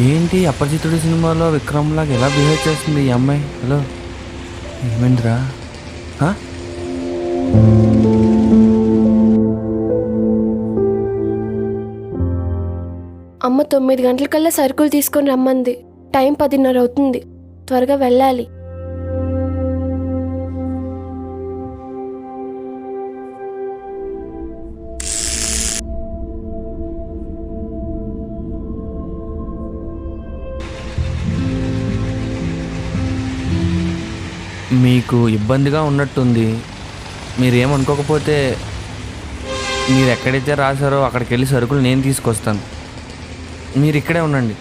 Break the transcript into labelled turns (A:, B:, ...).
A: ఏంటి అపరిచితుడి సినిమాలో విక్రమ్ లాగా ఎలా బిహేవ్ చేస్తుంది ఈ అమ్మాయి? హలో, ఏమైందిరా? హా?
B: అమ్మ 9 గంటలకల్లా సరుకులు తీసుకొని రమ్మంది. టైం 10:30 అవుతుంది. త్వరగా వెళ్ళాలి.
A: మీకు ఇబ్బందిగా ఉన్నట్టుంది. మీరేమనుకోకపోతే మీరు ఎక్కడైతే రాశారో అక్కడికి వెళ్ళి సరుకులు నేను తీసుకొస్తాను. మీరు ఇక్కడే ఉండండి.